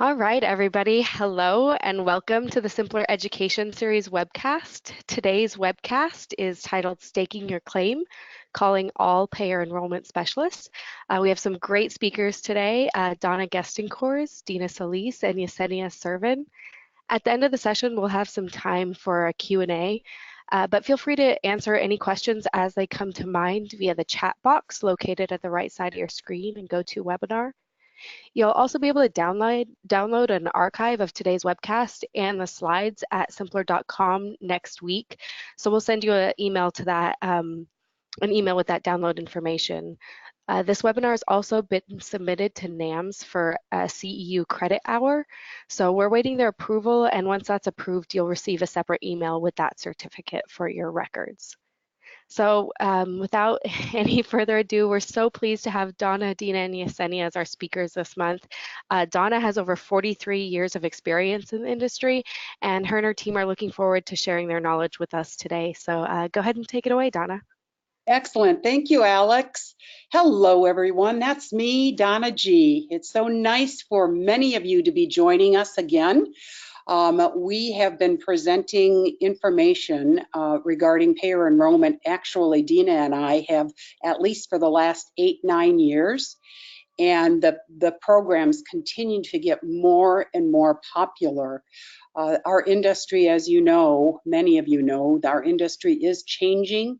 All right, everybody. Hello and welcome to the Simpler Education Series webcast. Today's webcast is titled Staking Your Claim, Calling All Payer Enrollment Specialists. We have some great speakers today, Donna Goestenkors, Dina Solis, and Yesenia Servin. At the end of the session, we'll have some time for a Q&A, but feel free to answer any questions as they come to mind via the chat box located at the right side of your screen and GoToWebinar. You'll also be able to download an archive of today's webcast and the slides at symplr.com next week. So we'll send you an email to that, an email with that download information. This webinar has also been submitted to NAMS for a CEU credit hour. So we're waiting their approval, and once that's approved, you'll receive a separate email with that certificate for your records. So without any further ado, we're so pleased to have Donna, Dina, and Yesenia as our speakers this month. Donna has over 43 years of experience in the industry, and her and her team are looking forward to sharing their knowledge with us today. So go ahead and take it away, Donna. Excellent. Thank you, Alex. Hello, everyone. That's me, Donna G. It's so nice for many of you to be joining us again. We have been presenting information regarding payer enrollment. Actually, Dina and I have at least for the last 8-9 years. And the programs continue to get more and more popular. Our industry, as you know, many of you know, our industry is changing,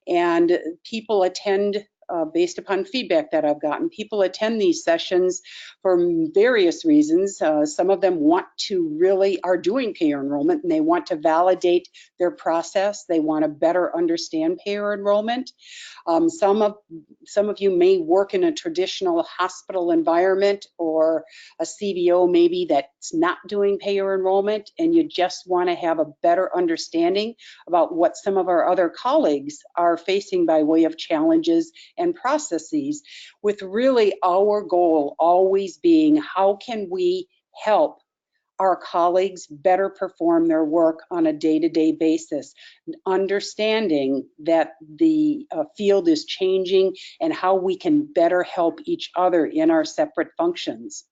and people attend, based upon feedback that I've gotten, people attend these sessions for various reasons. Some of them are doing payer enrollment, and they want to validate their process. They want to better understand payer enrollment. Some of you may work in a traditional hospital environment or a CBO maybe that's not doing payer enrollment, and you just want to have a better understanding about what some of our other colleagues are facing by way of challenges and processes, with really our goal always being how can we help our colleagues better perform their work on a day-to-day basis, understanding that the field is changing and how we can better help each other in our separate functions.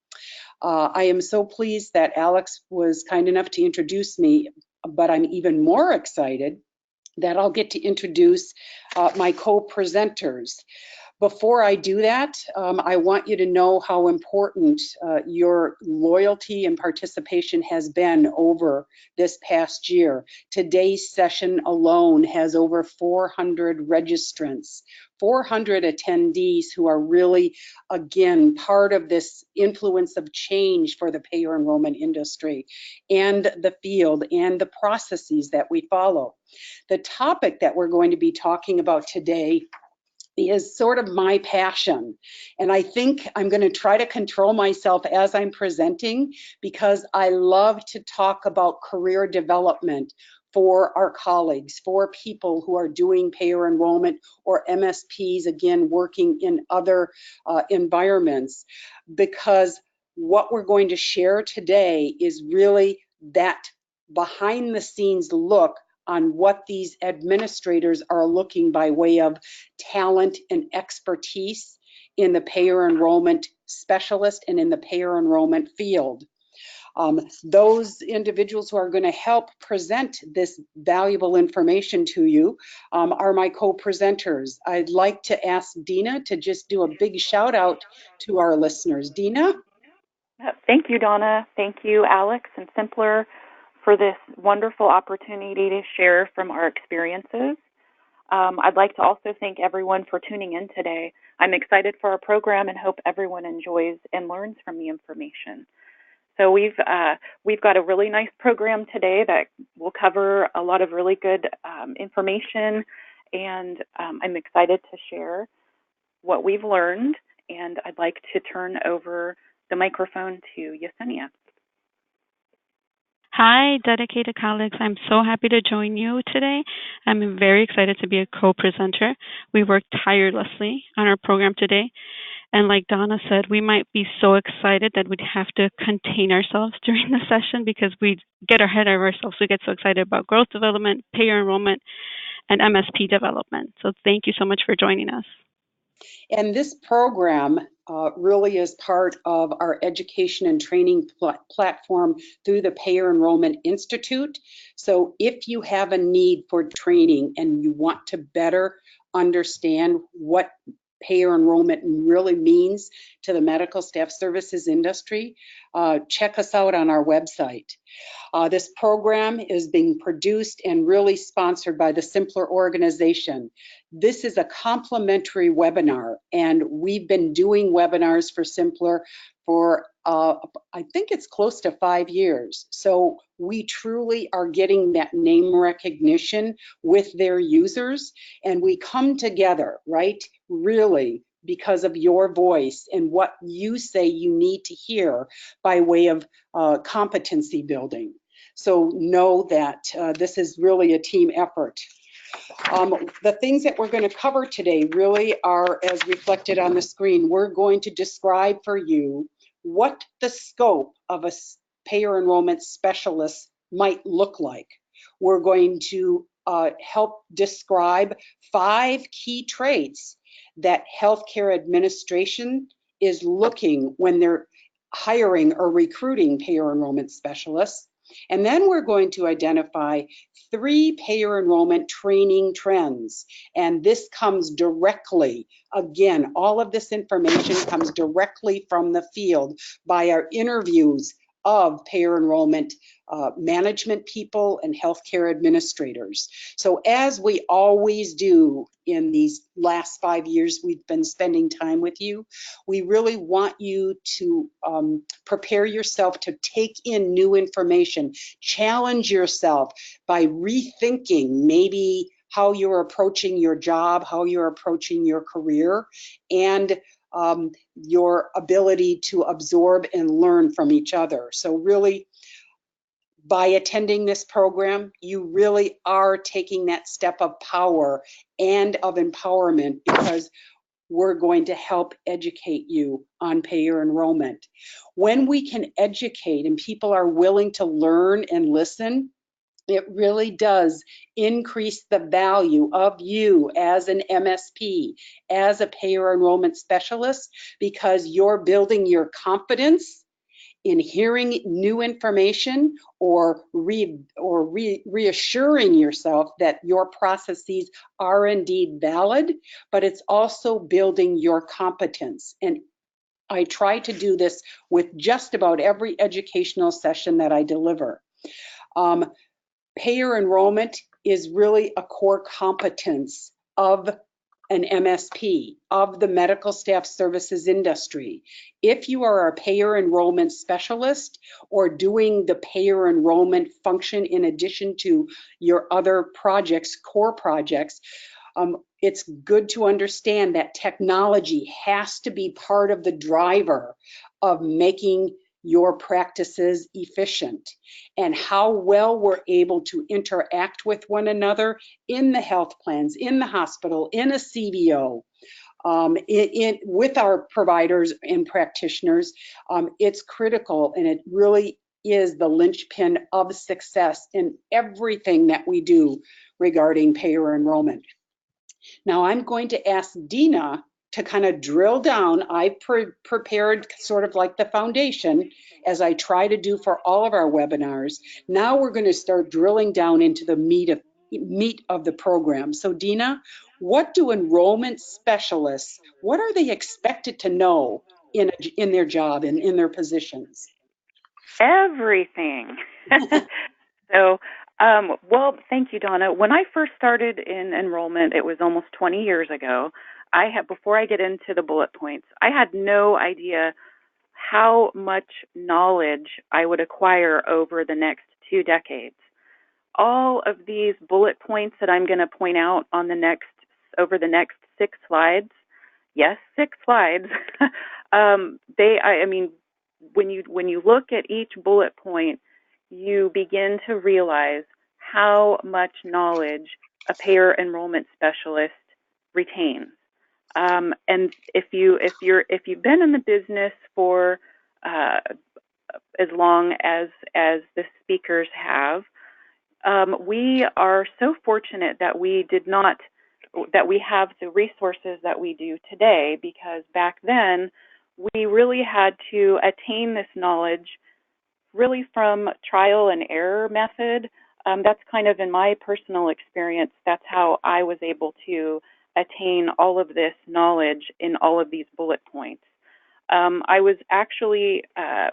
I am so pleased that Alex was kind enough to introduce me, but I'm even more excited that I'll get to introduce my co-presenters. Before I do that, I want you to know how important your loyalty and participation has been over this past year. Today's session alone has over 400 registrants, 400 attendees who are really, again, part of this influence of change for the payer enrollment industry and the field and the processes that we follow. The topic that we're going to be talking about today is sort of my passion. And I think I'm going to try to control myself as I'm presenting, because I love to talk about career development for our colleagues, for people who are doing payer enrollment or MSPs, again, working in other environments, because what we're going to share today is really that behind the scenes look on what these administrators are looking by way of talent and expertise in the payer enrollment specialist and in the payer enrollment field. Those individuals who are going to help present this valuable information to you are my co-presenters. I'd like to ask Dina to just do a big shout out to our listeners. Dina? Thank you, Donna. Thank you, Alex and symplr, for this wonderful opportunity to share from our experiences. I'd like to also thank everyone for tuning in today. I'm excited for our program and hope everyone enjoys and learns from the information. So we've got a really nice program today that will cover a lot of really good information, and I'm excited to share what we've learned, and I'd like to turn over the microphone to Yesenia. Hi, dedicated colleagues. I'm so happy to join you today. I'm very excited to be a co-presenter. We worked tirelessly on our program today. And like Donna said, we might be so excited that we'd have to contain ourselves during the session because we get ahead of ourselves. We get so excited about growth development, payer enrollment, and MSP development. So thank you so much for joining us. And this program really is part of our education and training platform through the Payer Enrollment Institute. So if you have a need for training and you want to better understand what payer enrollment really means to the medical staff services industry, check us out on our website. This program is being produced and really sponsored by the symplr organization. This is a complimentary webinar, and we've been doing webinars for symplr for I think it's close to 5 years. So we truly are getting that name recognition with their users, and we come together, right? Really, because of your voice and what you say you need to hear by way of competency building. So know that this is really a team effort. The things that we're going to cover today really are as reflected on the screen. We're going to describe for you what the scope of a payer enrollment specialist might look like. We're going to help describe 5 key traits that healthcare administration is looking when they're hiring or recruiting payer enrollment specialists. And then we're going to identify 3 payer enrollment training trends. And this comes directly, again, all of this information comes directly from the field by our interviews of payer enrollment management people and healthcare administrators. So as we always do in these last 5 years we've been spending time with you, we really want you to prepare yourself to take in new information, challenge yourself by rethinking maybe how you're approaching your job, how you're approaching your career, and your ability to absorb and learn from each other. So really, by attending this program, you really are taking that step of power and of empowerment, because we're going to help educate you on payer enrollment. When we can educate and people are willing to learn and listen, it really does increase the value of you as an MSP, as a payer enrollment specialist, because you're building your confidence in hearing new information or reassuring yourself that your processes are indeed valid, but it's also building your competence. And I try to do this with just about every educational session that I deliver. Payer enrollment is really a core competence of an MSP, of the medical staff services industry. If you are a payer enrollment specialist or doing the payer enrollment function in addition to your other projects, core projects, it's good to understand that technology has to be part of the driver of making your practices efficient, and how well we're able to interact with one another in the health plans, in the hospital, in a CBO, with our providers and practitioners. It's critical, and it really is the linchpin of success in everything that we do regarding payer enrollment. Now I'm going to ask Dina to kind of drill down. I prepared sort of like the foundation, as I try to do for all of our webinars. Now we're going to start drilling down into the meat of the program. So Dina, what do enrollment specialists, what are they expected to know in their job and in their positions? Everything. So, well, thank you, Donna. When I first started in enrollment, it was almost 20 years ago. Before I get into the bullet points, I had no idea how much knowledge I would acquire over the next 2 decades. All of these bullet points that I'm going to point out on over the next 6 slides, yes, 6 slides. I mean, when you look at each bullet point, you begin to realize how much knowledge a payer enrollment specialist retains. And if you've been in the business for as long as the speakers have, we are so fortunate that we have the resources that we do today, because back then we really had to attain this knowledge really from trial and error method. That's kind of in my personal experience, that's how I was able to attain all of this knowledge in all of these bullet points. I was actually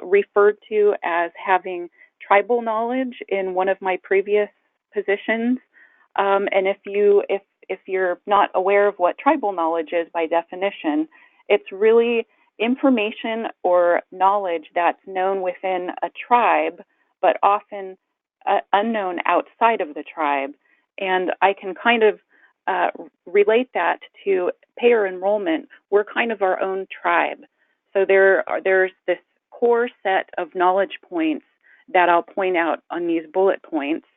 referred to as having tribal knowledge in one of my previous positions. And if you're not aware of what tribal knowledge is by definition, it's really information or knowledge that's known within a tribe, but often unknown outside of the tribe. And I can kind of relate that to payer enrollment. We're kind of our own tribe. So there's this core set of knowledge points that I'll point out on these bullet points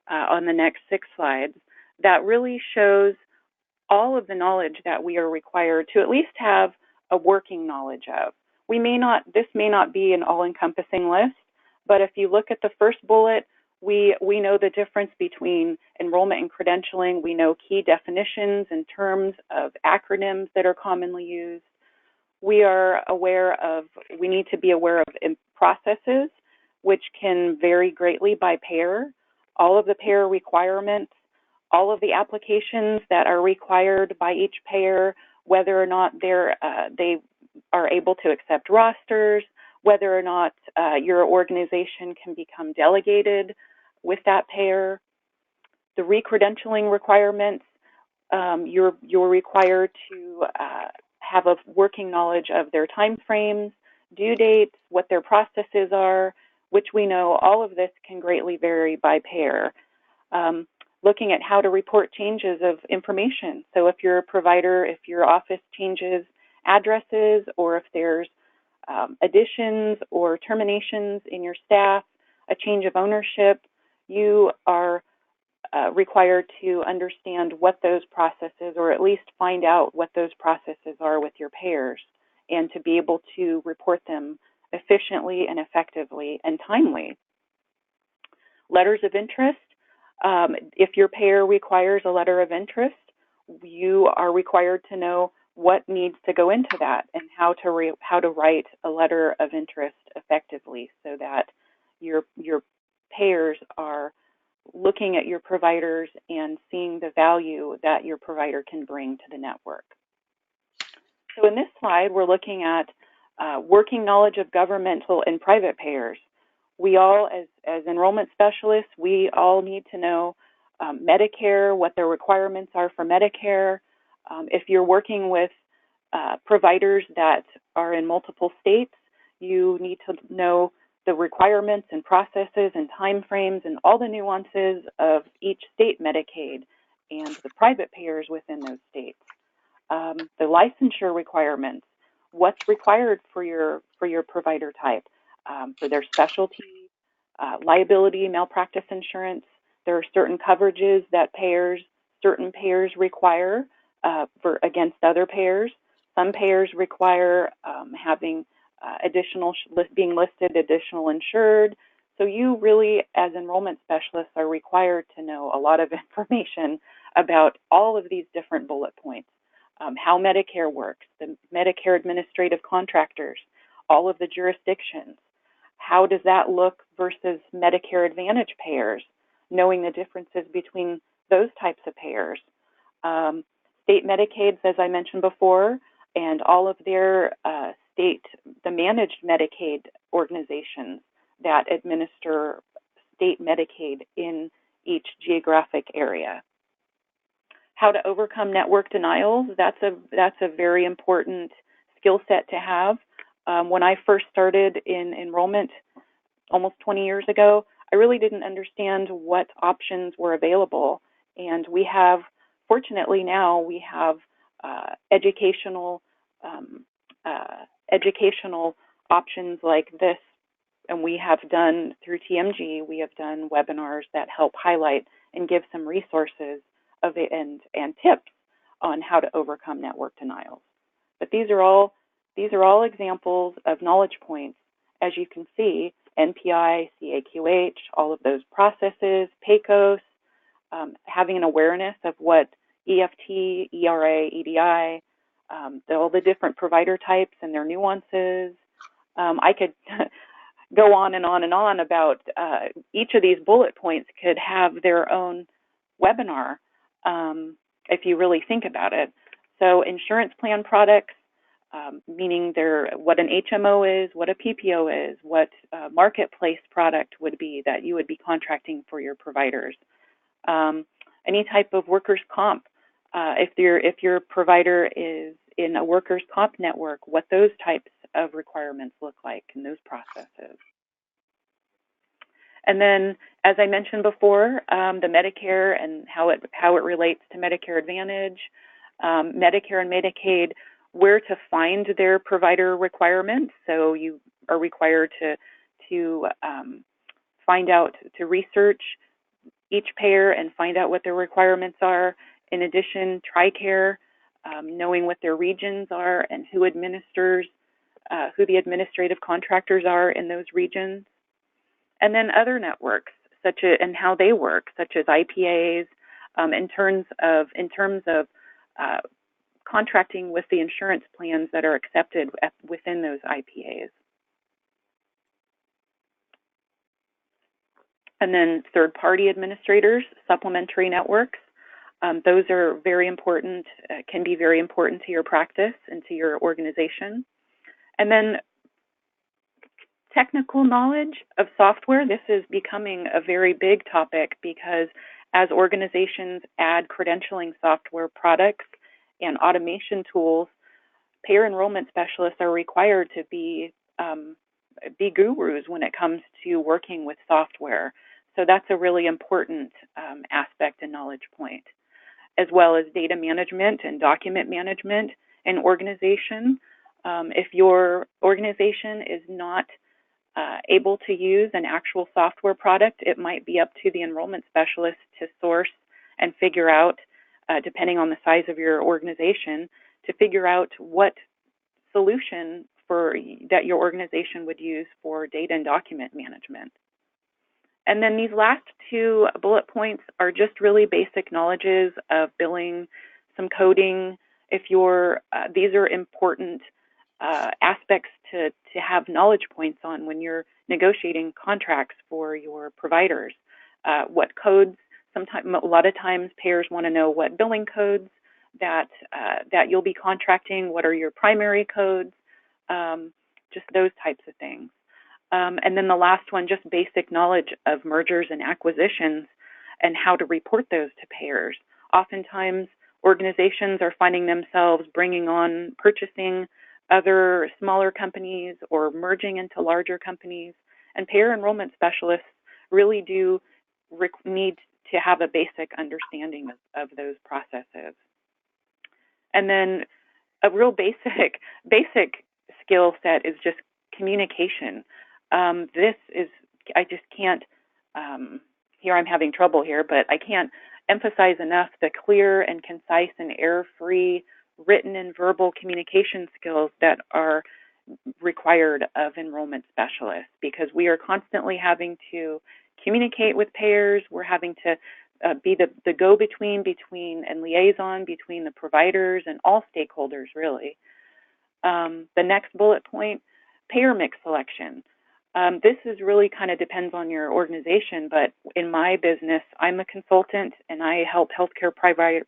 on the next 6 slides that really shows all of the knowledge that we are required to at least have a working knowledge of. This may not be an all-encompassing list, but if you look at the first bullet, we know the difference between enrollment and credentialing. We know key definitions and terms of acronyms that are commonly used. We need to be aware of processes, which can vary greatly by payer, all of the payer requirements, all of the applications that are required by each payer, whether or not they are able to accept rosters, whether or not your organization can become delegated with that payer. The recredentialing requirements, you're required to have a working knowledge of their timeframes, due dates, what their processes are, which we know all of this can greatly vary by payer. Looking at how to report changes of information. So if you're a provider, if your office changes addresses, or if there's additions or terminations in your staff, a change of ownership, you are required to understand what those processes, or at least find out what those processes are with your payers, and to be able to report them efficiently and effectively and timely. Letters of interest. If your payer requires a letter of interest, you are required to know what needs to go into that and how to write a letter of interest effectively, so that your payers are looking at your providers and seeing the value that your provider can bring to the network. So in this slide, we're looking at working knowledge of governmental and private payers. We all, as enrollment specialists, we all need to know Medicare, what their requirements are for Medicare. If you're working with providers that are in multiple states, you need to know the requirements and processes and timeframes and all the nuances of each state Medicaid and the private payers within those states. The licensure requirements, what's required for your provider type, for their specialty, liability, malpractice insurance. There are certain coverages that certain payers require against other payers. Some payers require having being listed additional insured. So you really, as enrollment specialists, are required to know a lot of information about all of these different bullet points. How Medicare works, the Medicare administrative contractors, all of the jurisdictions. How does that look versus Medicare Advantage payers, knowing the differences between those types of payers. State Medicaids, as I mentioned before, and all of their the managed Medicaid organizations that administer state Medicaid in each geographic area. How to overcome network denials, that's a very important skill set to have. When I first started in enrollment almost 20 years ago, I really didn't understand what options were available. And we have, fortunately now, we have educational options like this. And we have done, through TMG, we have done webinars that help highlight and give some resources of it and tips on how to overcome network denials. But these are all examples of knowledge points. As you can see, NPI, CAQH, all of those processes, PACOS, having an awareness of what EFT, ERA, EDI, all the different provider types and their nuances. I could go on and on and on about each of these bullet points could have their own webinar if you really think about it. So insurance plan products, meaning what an HMO is, what a PPO is, what a marketplace product would be that you would be contracting for your providers. Any type of workers' comp, if your provider is in a workers' comp network, what those types of requirements look like in those processes. And then, as I mentioned before, the Medicare and how it relates to Medicare Advantage, Medicare and Medicaid, where to find their provider requirements. So you are required to find out, to research each payer and find out what their requirements are. In addition, TRICARE, knowing what their regions are and who the administrative contractors are in those regions. And then other networks, and how they work, such as IPAs, in terms of contracting with the insurance plans that are accepted within those IPAs. And then third-party administrators, supplementary networks. Those are very important, can be very important to your practice and to your organization. And then technical knowledge of software. This is becoming a very big topic because as organizations add credentialing software products and automation tools, payer enrollment specialists are required to be gurus when it comes to working with software. So that's a really important aspect and knowledge point, as well as data management and document management in organization. If your organization is not able to use an actual software product, it might be up to the enrollment specialist to source and figure out, depending on the size of your organization, to figure out what solution that your organization would use for data and document management. And then these last two bullet points are just really basic knowledges of billing, some coding. These are important aspects to have knowledge points on when you're negotiating contracts for your providers. What codes? A lot of times payers want to know what billing codes that you'll be contracting. What are your primary codes? Just those types of things. And then the last one, just basic knowledge of mergers and acquisitions and how to report those to payers. Oftentimes, organizations are finding themselves purchasing other smaller companies or merging into larger companies, and payer enrollment specialists really do need to have a basic understanding of those processes. And then a real basic skill set is just communication. I just can't, here I'm having trouble here, but I can't emphasize enough the clear and concise and error-free written and verbal communication skills that are required of enrollment specialists, because we are constantly having to communicate with payers. We're having to be the go-between and liaison between the providers and all stakeholders, really. The next bullet point, payer mix selection. This is really kind of depends on your organization, but in my business, I'm a consultant and I help healthcare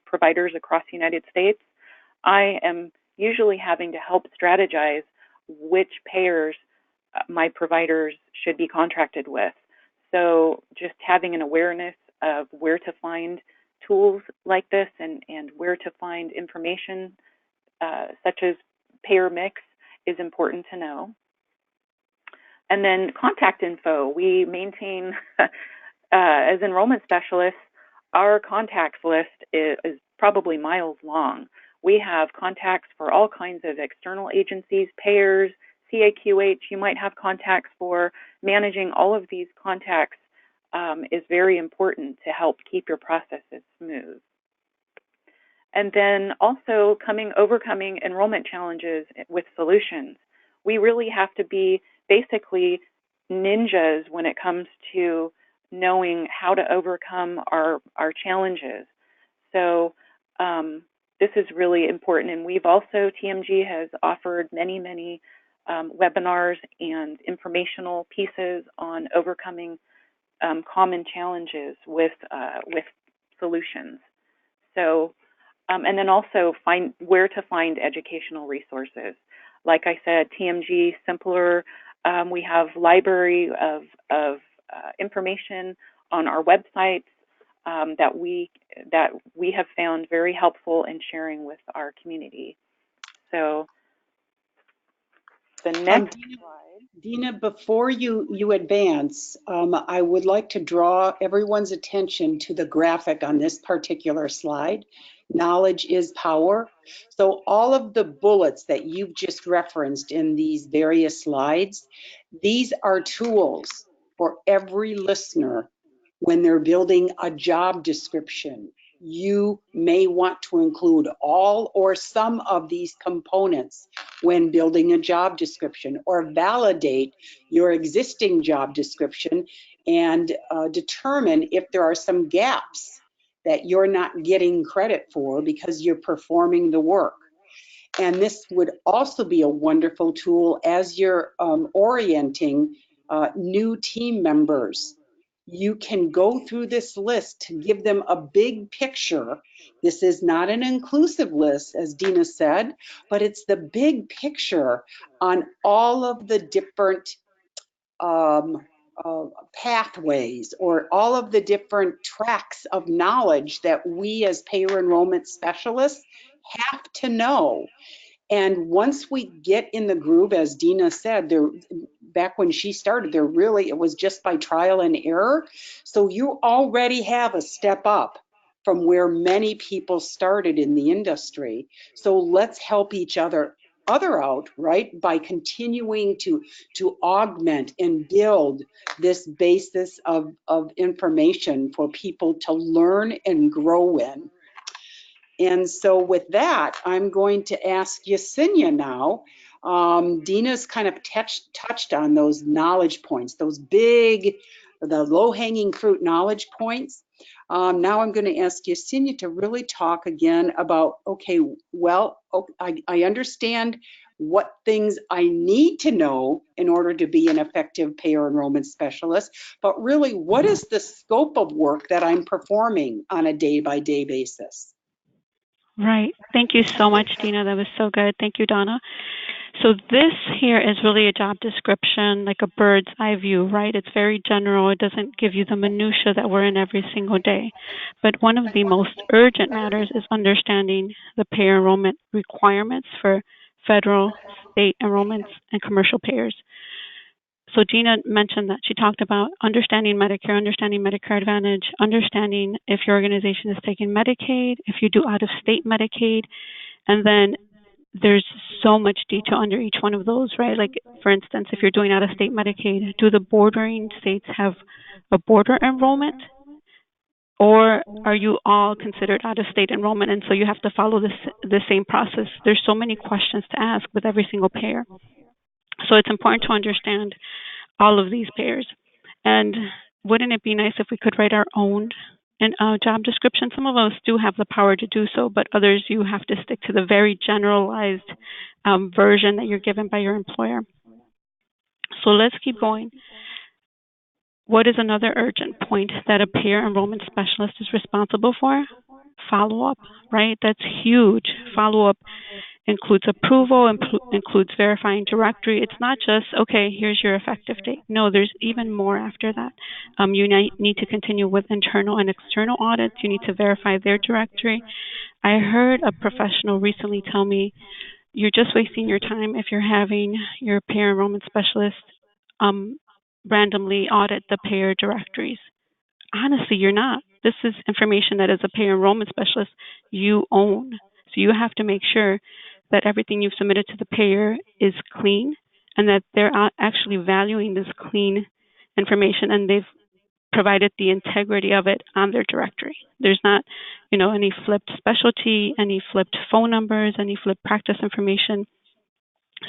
providers across the United States. I am usually having to help strategize which payers my providers should be contracted with. So just having an awareness of where to find tools like this and where to find information such as payer mix is important to know. And then contact info. We maintain, as enrollment specialists, our contacts list is probably miles long. We have contacts for all kinds of external agencies, payers, CAQH. You might have contacts for. Managing all of these contacts is very important to help keep your processes smooth. And then also overcoming enrollment challenges with solutions. We really have to be basically ninjas when it comes to knowing how to overcome our challenges. So this is really important. And we've also, TMG has offered many webinars and informational pieces on overcoming common challenges with solutions. So, and then also find where to find educational resources. Like I said, TMG, symplr. We have library of information on our websites that we have found very helpful in sharing with our community. So the next slide. Dina, before you advance, I would like to draw everyone's attention to the graphic on this particular slide. Knowledge is power. So all of the bullets that you've just referenced in these various slides, these are tools for every listener when they're building a job description. You may want to include all or some of these components when building a job description, or validate your existing job description and determine if there are some gaps that you're not getting credit for because you're performing the work. And this would also be a wonderful tool as you're orienting new team members. You can go through this list to give them a big picture. This is not an inclusive list, as Dina said, but it's the big picture on all of the different pathways or all of the different tracks of knowledge that we as payer enrollment specialists have to know. And once we get in the groove, as Dina said, back when she started, it was just by trial and error. So you already have a step up from where many people started in the industry. So let's help each other out, right? By continuing to augment and build this basis of information for people to learn and grow in. And so with that, I'm going to ask Yesenia now. Dina's kind of touched on those knowledge points, the low-hanging fruit knowledge points. Now I'm going to ask Yesenia to really talk again about, okay, well, I understand what things I need to know in order to be an effective payer enrollment specialist, but really, what is the scope of work that I'm performing on a day-by-day basis? Right. Thank you so much, Dina. That was so good. Thank you, Donna. So this here is really a job description, like a bird's eye view, right? It's very general. It doesn't give you the minutia that we're in every single day. But one of the most urgent matters is understanding the payer enrollment requirements for federal, state enrollments, and commercial payers. So Dina mentioned that she talked about understanding Medicare, understanding Medicare Advantage, understanding if your organization is taking Medicaid, if you do out-of-state Medicaid, and then there's so much detail under each one of those, right? Like, for instance, if you're doing out-of-state Medicaid, do the bordering states have a border enrollment? Or are you all considered out-of-state enrollment, and so you have to follow the same process? There's so many questions to ask with every single payer. So it's important to understand all of these payers. And wouldn't it be nice if we could write our own job description? Some of us do have the power to do so, but others, you have to stick to the very generalized version that you're given by your employer. So let's keep going. What is another urgent point that a payer enrollment specialist is responsible for? Follow-up, right? That's huge. Follow-up includes approval, includes verifying directory. It's not just, okay, here's your effective date. No, there's even more after that. You need to continue with internal and external audits. You need to verify their directory. I heard a professional recently tell me, you're just wasting your time if you're having your payer enrollment specialist randomly audit the payer directories. Honestly, you're not. This is information that as a payer enrollment specialist, you own. So you have to make sure that everything you've submitted to the payer is clean and that they're actually valuing this clean information and they've provided the integrity of it on their directory. There's not, any flipped specialty, any flipped phone numbers, any flipped practice information.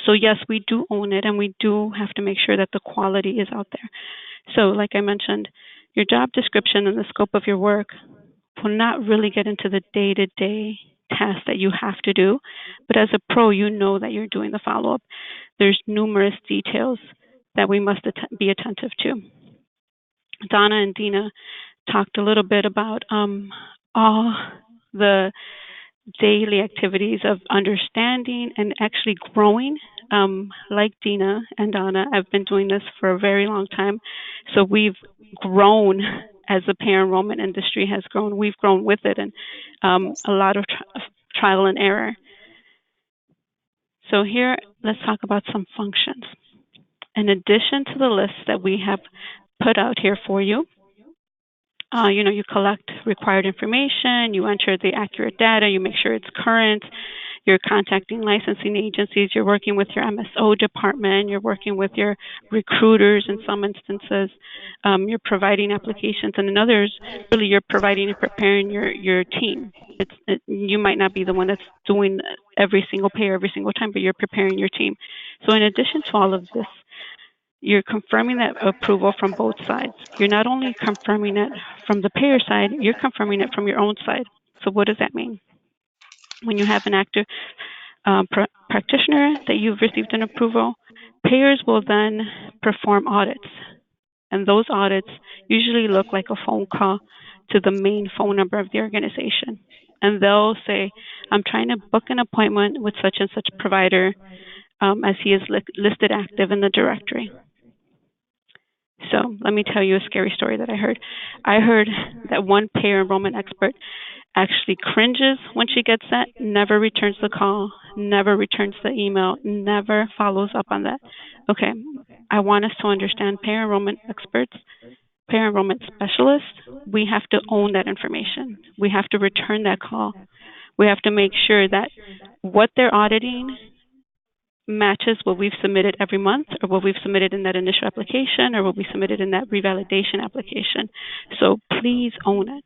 So yes, we do own it and we do have to make sure that the quality is out there. So like I mentioned, your job description and the scope of your work will not really get into the day-to-day task that you have to do, but as a pro, you know that you're doing the follow-up. There's numerous details that we must be attentive to. Donna and Dina talked a little bit about all the daily activities of understanding and actually growing. Like Dina and Donna, I've been doing this for a very long time. So we've grown as the payer enrollment industry has grown. We've grown with it, and a lot of trial and error. So here, let's talk about some functions. In addition to the list that we have put out here for you, you collect required information, you enter the accurate data, you make sure it's current, you're contacting licensing agencies, you're working with your MSO department, you're working with your recruiters in some instances, you're providing applications, and in others, really you're providing and preparing your team. You might not be the one that's doing every single payer every single time, but you're preparing your team. So in addition to all of this, you're confirming that approval from both sides. You're not only confirming it from the payer side, you're confirming it from your own side. So what does that mean? When you have an active practitioner that you've received an approval, payers will then perform audits. And those audits usually look like a phone call to the main phone number of the organization. And they'll say, I'm trying to book an appointment with such and such provider as he is listed active in the directory. So let me tell you a scary story that I heard. I heard that one payer enrollment expert actually cringes when she gets that, never returns the call, never returns the email, never follows up on that. Okay, I want us to understand payer enrollment experts, payer enrollment specialists, we have to own that information. We have to return that call. We have to make sure that what they're auditing matches what we've submitted every month, or what we've submitted in that initial application, or what we submitted in that revalidation application. So please own it.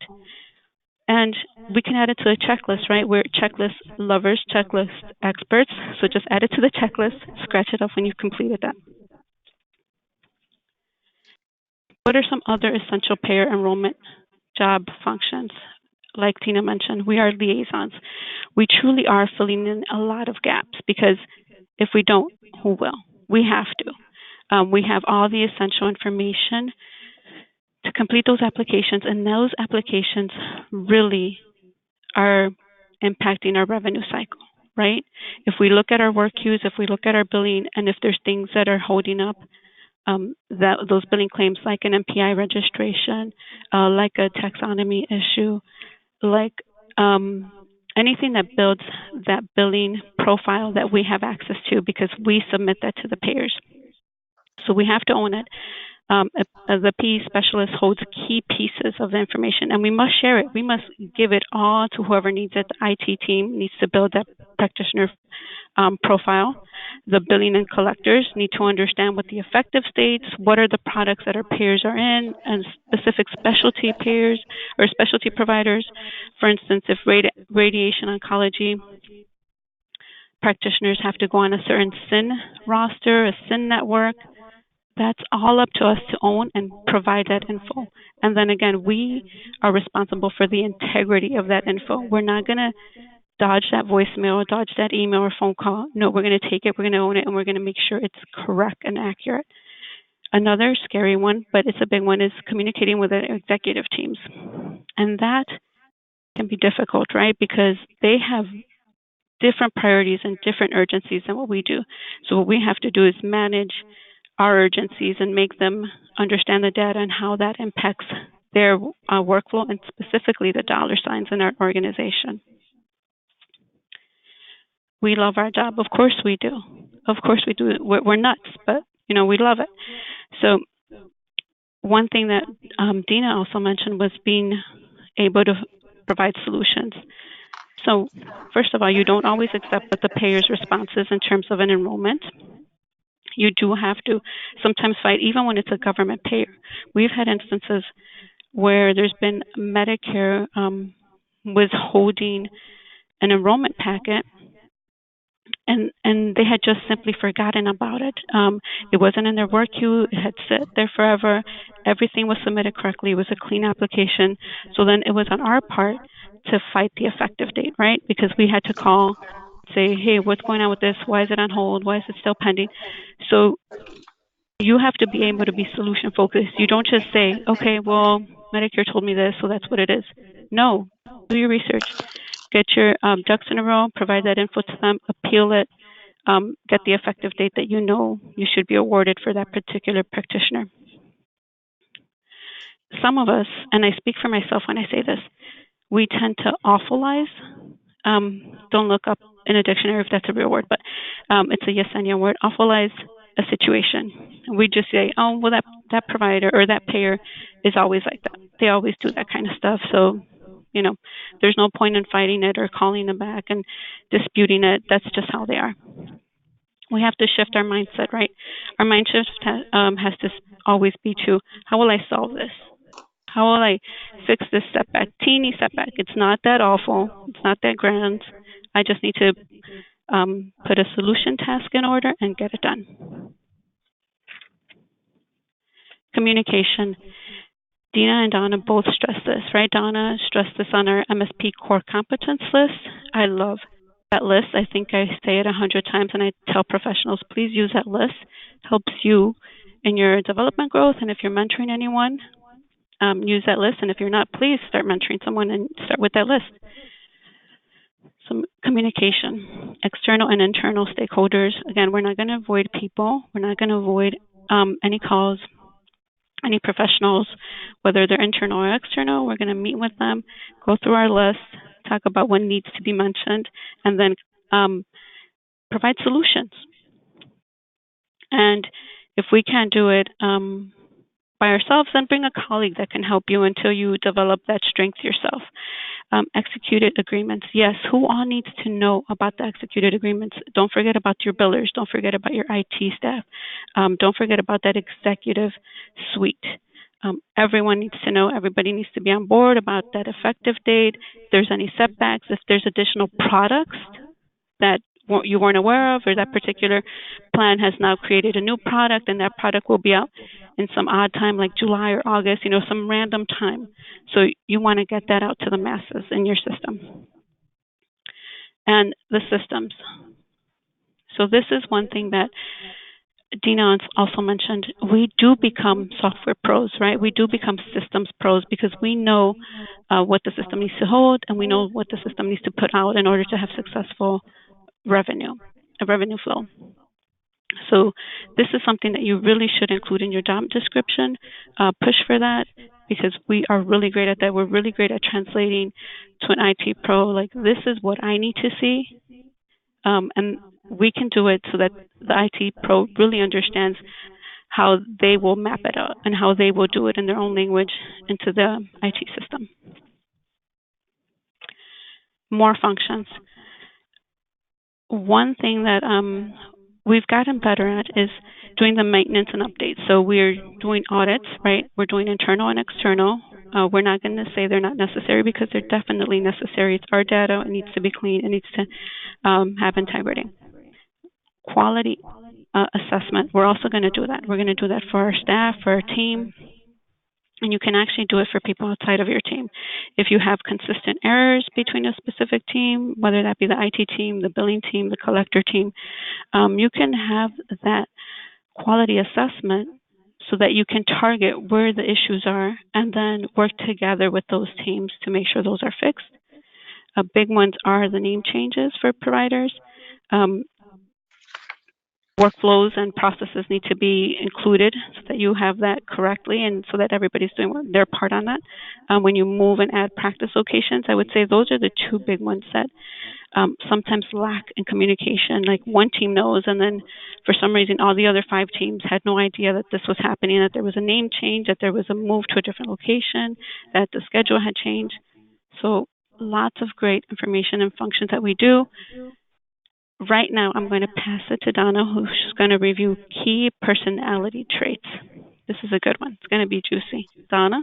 And we can add it to the checklist, right? We're checklist lovers, checklist experts. So just add it to the checklist, scratch it off when you've completed that. What are some other essential payer enrollment job functions? Like Tina mentioned, we are liaisons. We truly are filling in a lot of gaps, because if we don't, who will? We have to. We have all the essential information to complete those applications, and those applications really are impacting our revenue cycle, right? If we look at our work queues, if we look at our billing, and if there's things that are holding up those billing claims, like an MPI registration, like a taxonomy issue, like anything that builds that billing profile that we have access to, because we submit that to the payers. So we have to own it. The PE specialist holds key pieces of the information, and we must share it. We must give it all to whoever needs it. The IT team needs to build that practitioner profile. The billing and collectors need to understand what the effective states, what are the products that our payers are in, and specific specialty payers or specialty providers. For instance, if radiation oncology practitioners have to go on a certain SIN roster, a SIN network, that's all up to us to own and provide that info. And then again, we are responsible for the integrity of that info. We're not going to dodge that voicemail, dodge that email or phone call. No, we're going to take it, we're going to own it, and we're going to make sure it's correct and accurate. Another scary one, but it's a big one, is communicating with the executive teams. And that can be difficult, right? Because they have different priorities and different urgencies than what we do. So what we have to do is manage our urgencies and make them understand the data and how that impacts their workflow, and specifically the dollar signs in our organization. We love our job. Of course we do. Of course we do. We're nuts, but we love it. So one thing that Dina also mentioned was being able to provide solutions. So first of all, you don't always accept what the payer's response is in terms of an enrollment. You do have to sometimes fight, even when it's a government payer. We've had instances where there's been Medicare withholding an enrollment packet and they had just simply forgotten about it. It wasn't in their work queue. It had sat there forever. Everything was submitted correctly. It was a clean application. So then it was on our part to fight the effective date, right? Because we had to call, say, hey, what's going on with this? Why is it on hold? Why is it still pending? So you have to be able to be solution focused. You don't just say, okay, well, Medicare told me this, so that's what it is. No, do your research. Get your ducks in a row, provide that info to them, appeal it, get the effective date that you know you should be awarded for that particular practitioner. Some of us, and I speak for myself when I say this, we tend to awfulize. Don't look up in a dictionary if that's a real word, but it's a Yesenia word, awfulize a situation. We just say, oh, well, that provider or that payer is always like that. They always do that kind of stuff. So, there's no point in fighting it or calling them back and disputing it. That's just how they are. We have to shift our mindset, right? Our mind shift has to always be to, how will I solve this? How will I fix this setback? Teeny setback. It's not that awful. It's not that grand. I just need to put a solution task in order and get it done. Communication. Dina and Donna both stress this, right? Donna stressed this on our MSP core competence list. I love that list. I think I say it 100 times, and I tell professionals, please use that list. It helps you in your development growth, and if you're mentoring anyone, use that list. And if you're not, please start mentoring someone and start with that list. Some communication, external and internal stakeholders. Again, we're not going to avoid people. We're not going to avoid any calls, any professionals, whether they're internal or external. We're going to meet with them, go through our list, talk about what needs to be mentioned, and then provide solutions. And if we can't do it by ourselves, then bring a colleague that can help you until you develop that strength yourself. Executed agreements. Yes, who all needs to know about the executed agreements? Don't forget about your billers. Don't forget about your IT staff. Don't forget about that executive suite. Everyone needs to know. Everybody needs to be on board about that effective date. If there's any setbacks, if there's additional products that you weren't aware of, or that particular plan has now created a new product and that product will be out in some odd time like July or August, some random time. So you want to get that out to the masses in your system. And the systems. So this is one thing that Dina also mentioned. We do become software pros, right? We do become systems pros because we know what the system needs to hold, and we know what the system needs to put out in order to have successful revenue flow. So this is something that you really should include in your job description. Push for that, because we are really great at that. We're really great at translating to an IT pro, like, this is what I need to see. And we can do it so that the IT pro really understands how they will map it out and how they will do it in their own language into the IT system. More functions. One thing that we've gotten better at is doing the maintenance and updates. So we're doing audits, right? We're doing internal and external. We're not going to say they're not necessary, because they're definitely necessary. It's our data. It needs to be clean. It needs to have integrity. Quality assessment. We're also going to do that. We're going to do that for our staff, for our team. And you can actually do it for people outside of your team. If you have consistent errors between a specific team, whether that be the IT team, the billing team, the collector team, you can have that quality assessment so that you can target where the issues are and then work together with those teams to make sure those are fixed. Big ones are the name changes for providers. Workflows and processes need to be included so that you have that correctly and so that everybody's doing their part on that. When you move and add practice locations, I would say those are the two big ones that sometimes lack in communication. Like, one team knows, and then for some reason all the other 5 teams had no idea that this was happening, that there was a name change, that there was a move to a different location, that the schedule had changed. So lots of great information and functions that we do. Right now, I'm going to pass it to Donna, who's going to review key personality traits. This is a good one. It's going to be juicy. Donna?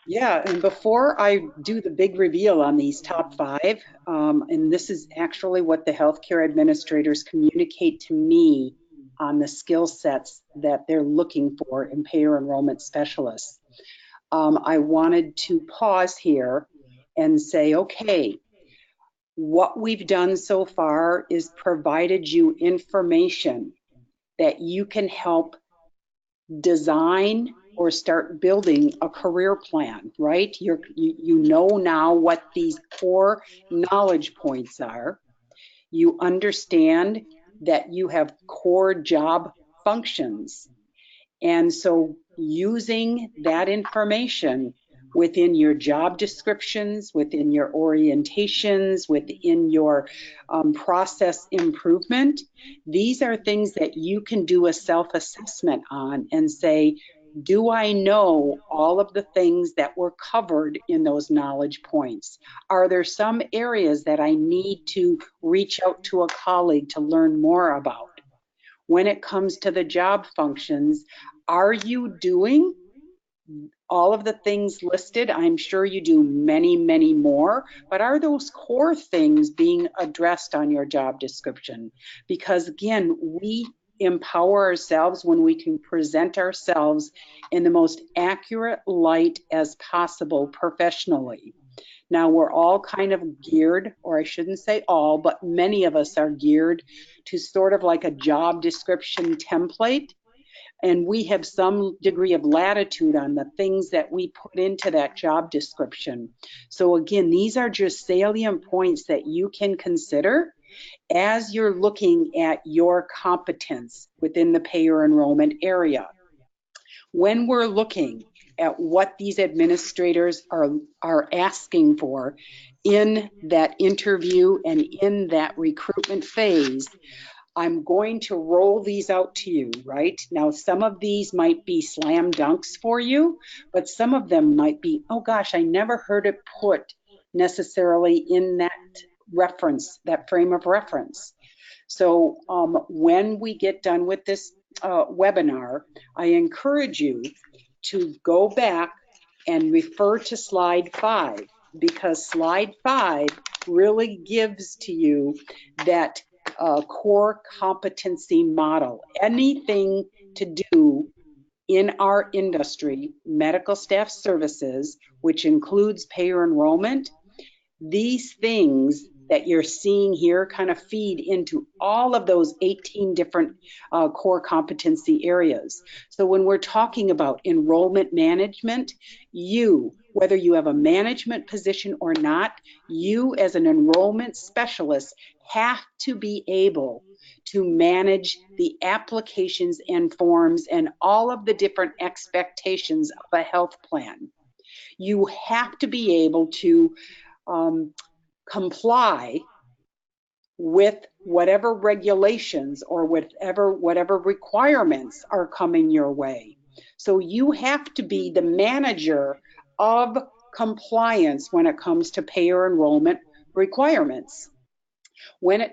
Yeah, and before I do the big reveal on these top 5, and this is actually what the healthcare administrators communicate to me on the skill sets that they're looking for in payer enrollment specialists. I wanted to pause here and say, okay, what we've done so far is provided you information that you can help design or start building a career plan, right? You know now what these core knowledge points are. You understand that you have core job functions. And so using that information within your job descriptions, within your orientations, within your process improvement, these are things that you can do a self-assessment on and say, do I know all of the things that were covered in those knowledge points? Are there some areas that I need to reach out to a colleague to learn more about? When it comes to the job functions, are you doing all of the things listed? I'm sure you do many, many more, but are those core things being addressed on your job description? Because again, we empower ourselves when we can present ourselves in the most accurate light as possible professionally. Now, we're all kind of geared, or I shouldn't say all, but many of us are geared to sort of like a job description template. And we have some degree of latitude on the things that we put into that job description. So again, these are just salient points that you can consider as you're looking at your competence within the payer enrollment area. When we're looking at what these administrators are asking for in that interview and in that recruitment phase, I'm going to roll these out to you, right? Now, some of these might be slam dunks for you, but some of them might be, oh gosh, I never heard it put necessarily in that reference, that frame of reference. So when we get done with this webinar, I encourage you to go back and refer to slide 5, because slide 5 really gives to you that core competency model. Anything to do in our industry, medical staff services, which includes payer enrollment, these things that you're seeing here kind of feed into all of those 18 different core competency areas. So when we're talking about enrollment management, whether you have a management position or not, you as an enrollment specialist have to be able to manage the applications and forms and all of the different expectations of a health plan. You have to be able to comply with whatever regulations or whatever requirements are coming your way. So you have to be the manager of compliance when it comes to payer enrollment requirements. When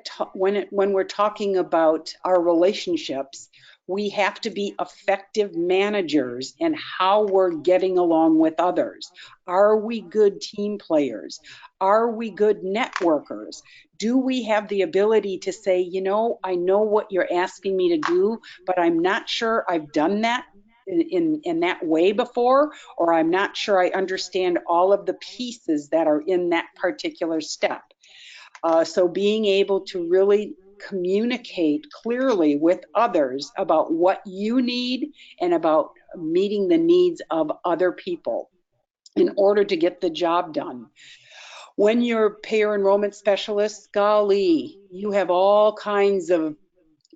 we're talking about our relationships, we have to be effective managers in how we're getting along with others. Are we good team players? Are we good networkers? Do we have the ability to say, you know, I know what you're asking me to do, but I'm not sure I've done that in that way before, or I'm not sure I understand all of the pieces that are in that particular step. So being able to really communicate clearly with others about what you need and about meeting the needs of other people in order to get the job done. When you're payer enrollment specialist, golly, you have all kinds of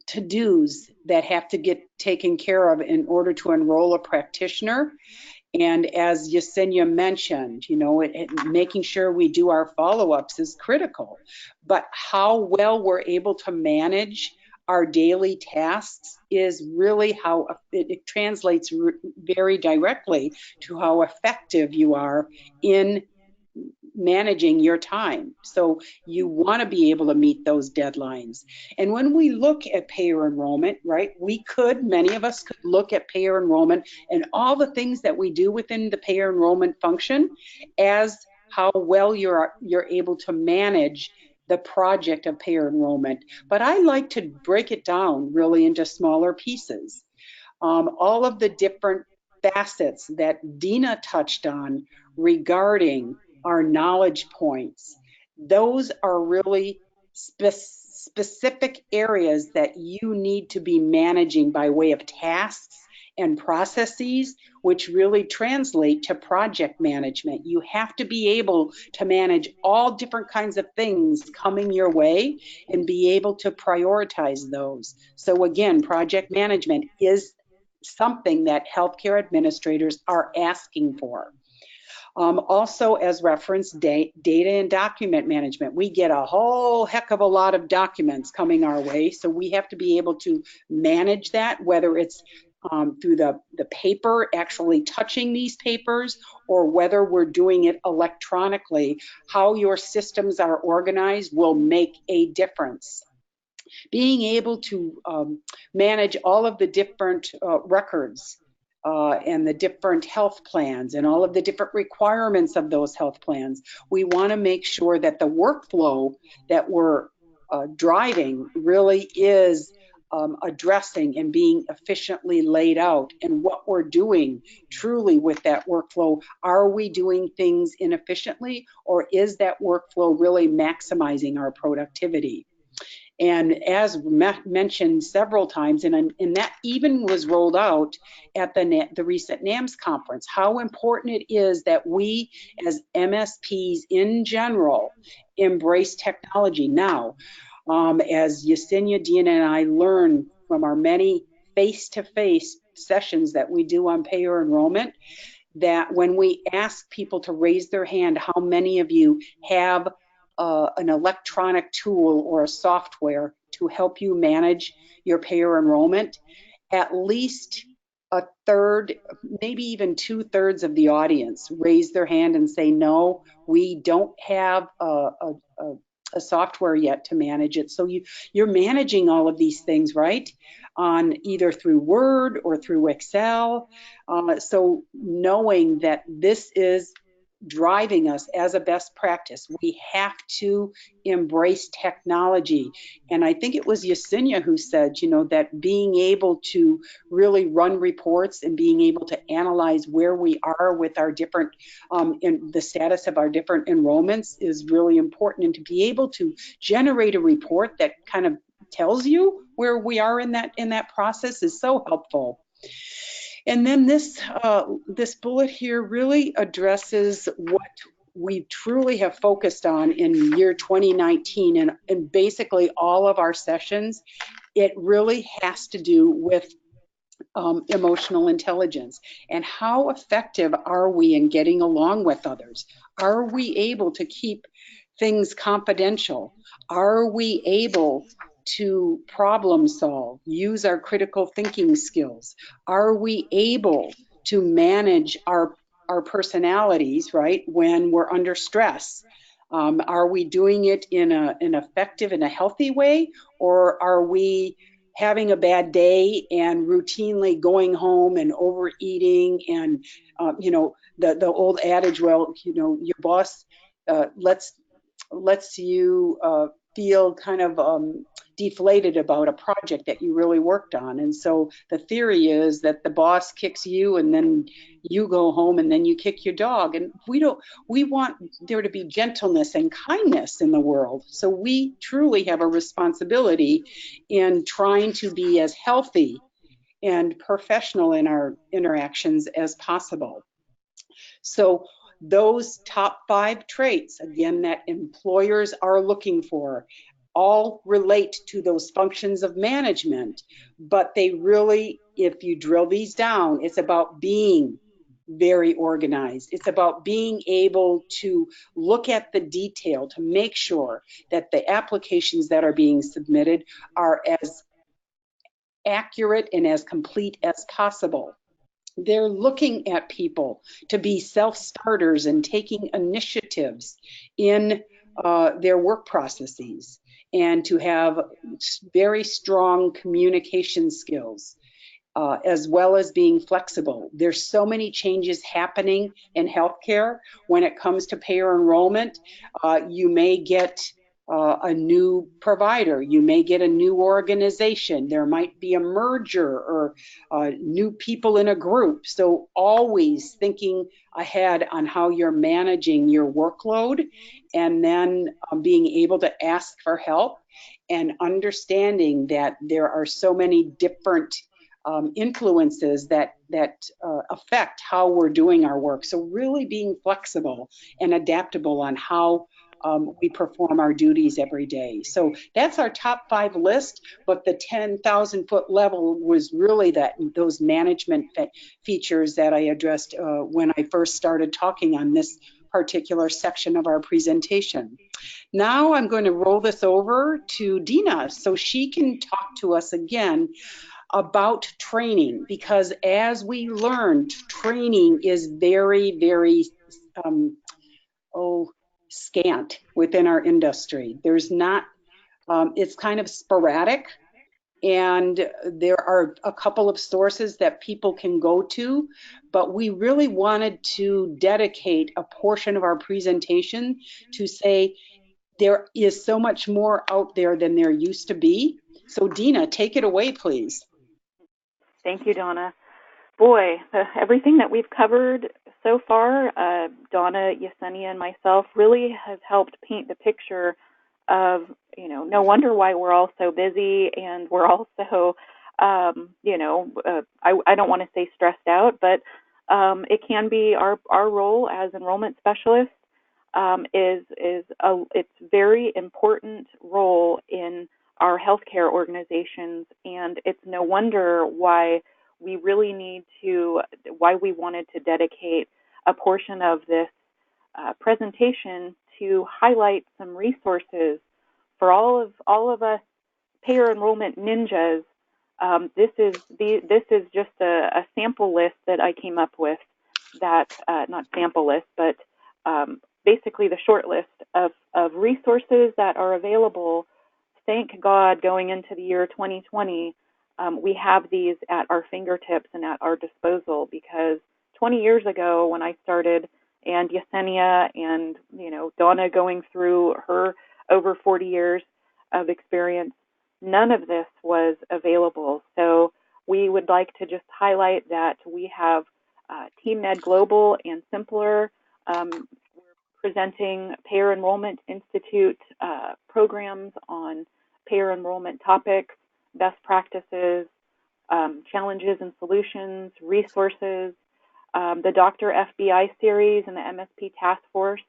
to-dos that have to get taken care of in order to enroll a practitioner. And as Yesenia mentioned, you know, making sure we do our follow-ups is critical. But how well we're able to manage our daily tasks is really how it translates very directly to how effective you are in managing your time. So you want to be able to meet those deadlines. And when we look at payer enrollment, right, many of us could look at payer enrollment and all the things that we do within the payer enrollment function as how well you're able to manage the project of payer enrollment. But I like to break it down really into smaller pieces. All of the different facets that Dina touched on regarding our knowledge points, those are really specific areas that you need to be managing by way of tasks and processes, which really translate to project management. You have to be able to manage all different kinds of things coming your way and be able to prioritize those. So again, project management is something that healthcare administrators are asking for. Also, as referenced, data and document management. We get a whole heck of a lot of documents coming our way, so we have to be able to manage that, whether it's through the paper, actually touching these papers, or whether we're doing it electronically. How your systems are organized will make a difference. Being able to manage all of the different records and the different health plans and all of the different requirements of those health plans. We want to make sure that the workflow that we're driving really is addressing and being efficiently laid out, and what we're doing truly with that workflow. Are we doing things inefficiently, or is that workflow really maximizing our productivity? And as mentioned several times, and that even was rolled out at the recent NAMS conference, how important it is that we as MSPs in general embrace technology. Now, as Yesenia, Dina, and I learn from our many face-to-face sessions that we do on payer enrollment, that when we ask people to raise their hand, how many of you have an electronic tool or a software to help you manage your payer enrollment, at least a third, maybe even 2/3 of the audience raise their hand and say, no, we don't have a software yet to manage it. So you're managing all of these things, right? On either through Word or through Excel. So knowing that this is driving us as a best practice, we have to embrace technology. And I think it was Yesenia who said, you know, that being able to really run reports and being able to analyze where we are with our different, in the status of our different enrollments is really important. And to be able to generate a report that kind of tells you where we are in that process is so helpful. And then this bullet here really addresses what we truly have focused on in year 2019 and basically all of our sessions. It really has to do with emotional intelligence and how effective are we in getting along with others? Are we able to keep things confidential? Are we able to problem solve, use our critical thinking skills? Are we able to manage our personalities, right, when we're under stress? Are we doing it in an effective and a healthy way, or are we having a bad day and routinely going home and overeating and you know, the old adage, well, you know, your boss lets you feel kind of deflated about a project that you really worked on. And so the theory is that the boss kicks you and then you go home and then you kick your dog. And we want there to be gentleness and kindness in the world. So we truly have a responsibility in trying to be as healthy and professional in our interactions as possible. So those top 5 traits, again, that employers are looking for, all relate to those functions of management, but they really, if you drill these down, it's about being very organized. It's about being able to look at the detail to make sure that the applications that are being submitted are as accurate and as complete as possible. They're looking at people to be self-starters and taking initiatives in their work processes, and to have very strong communication skills, as well as being flexible. There's so many changes happening in healthcare when it comes to payer enrollment. You may get a new provider, you may get a new organization, there might be a merger or new people in a group. So always thinking ahead on how you're managing your workload, and then being able to ask for help, and understanding that there are so many different influences that affect how we're doing our work. So really being flexible and adaptable on how we perform our duties every day. So that's our top 5 list, but the 10,000 foot level was really those management features that I addressed when I first started talking on this particular section of our presentation. Now I'm going to roll this over to Dina so she can talk to us again about training, because as we learned, training is very, very scant within our industry. There's not, it's kind of sporadic, and there are a couple of sources that people can go to, but we really wanted to dedicate a portion of our presentation to say there is so much more out there than there used to be. So Dina, take it away, please. Thank you, Donna. Boy, everything that we've covered so far, Donna, Yesenia, and myself, really has helped paint the picture of, no wonder why we're all so busy, and we're all so, I don't want to say stressed out, but it can be our role as enrollment specialists it's very important role in our healthcare organizations, and it's no wonder why we wanted to dedicate a portion of this presentation to highlight some resources for all of us payer enrollment ninjas. This is just a sample list that I came up with. That not sample list, but basically the short list of resources that are available. Thank God, going into the year 2020, we have these at our fingertips and at our disposal, because 20 years ago when I started, and Yesenia and Donna going through her over 40 years of experience, none of this was available. So we would like to just highlight that we have Team Med Global and symplr. We're presenting Payer Enrollment Institute programs on payer enrollment topics, best practices, challenges and solutions, resources, the Dr. FBI series and the MSP Task Force.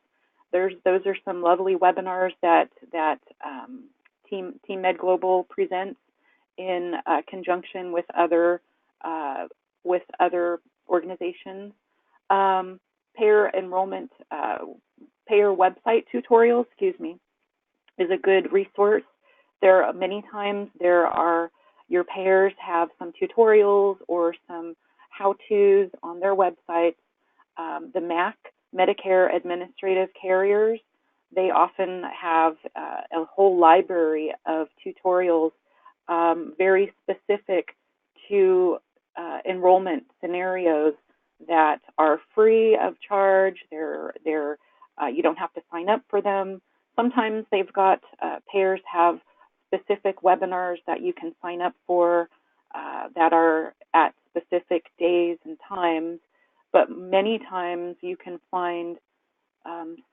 Those are some lovely webinars that Team Med Global presents in conjunction with other organizations. Payer enrollment, payer website tutorials, is a good resource. There are many times your payers have some tutorials or some how-tos on their websites. The MAC, Medicare Administrative Carriers, they often have a whole library of tutorials very specific to enrollment scenarios that are free of charge. You don't have to sign up for them. Sometimes they've got payers have specific webinars that you can sign up for that are at specific days and times, but many times you can find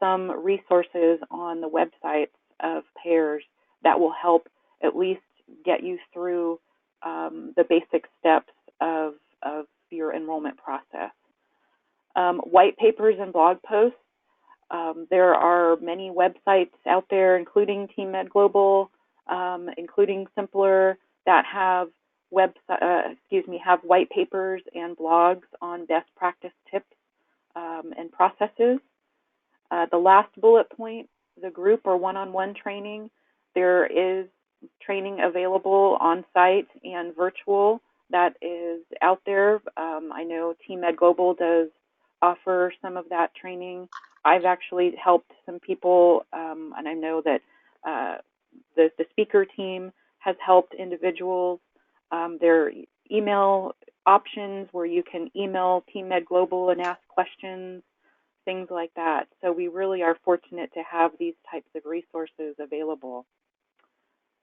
some resources on the websites of payers that will help at least get you through the basic steps of your enrollment process. White papers and blog posts. There are many websites out there, including Team Med Global, including symplr, that have white papers and blogs on best practice tips and processes. The last bullet point, the group or one-on-one training. There is training available on site and virtual that is out there. I know Team Med Global does offer some of that training. I've actually helped some people, and I know that the speaker team has helped individuals. There are email options where you can email Team Med Global and ask questions, things like that. So we really are fortunate to have these types of resources available.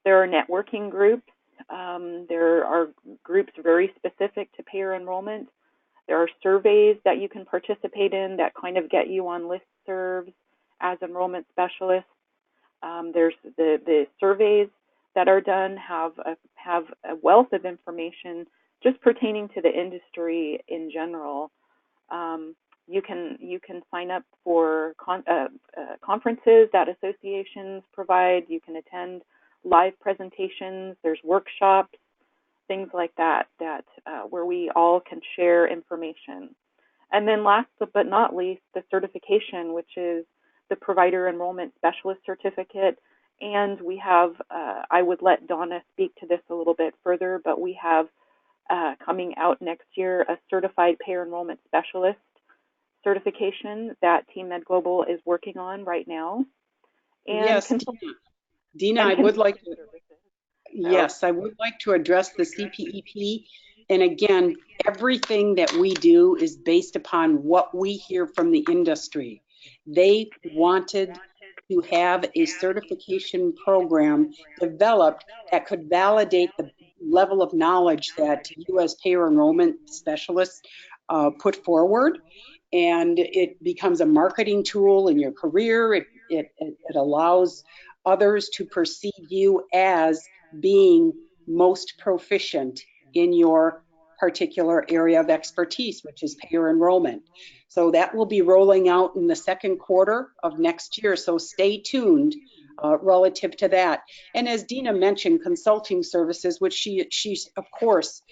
There are networking groups. There are groups very specific to payer enrollment. There are surveys that you can participate in that kind of get you on listservs as enrollment specialists. There's the surveys that are done have a wealth of information just pertaining to the industry in general. You can sign up for conferences that associations provide. You can attend live presentations. There's workshops, things like that where we all can share information. And then last but not least, the certification, which is the Provider Enrollment Specialist Certificate. And we have, I would let Donna speak to this a little bit further, but we have coming out next year a Certified Payer Enrollment Specialist certification that Team Med Global is working on right now. And yes, Dina, I would like to, yes, I would like to address the CPEP. And again, everything that we do is based upon what we hear from the industry. They wanted to have a certification program developed that could validate the level of knowledge that you as payer enrollment specialists put forward. And it becomes a marketing tool in your career. It allows others to perceive you as being most proficient in your particular area of expertise, which is payer enrollment. So that will be rolling out in the second quarter of next year. So stay tuned relative to that. And as Dina mentioned, consulting services, which she of course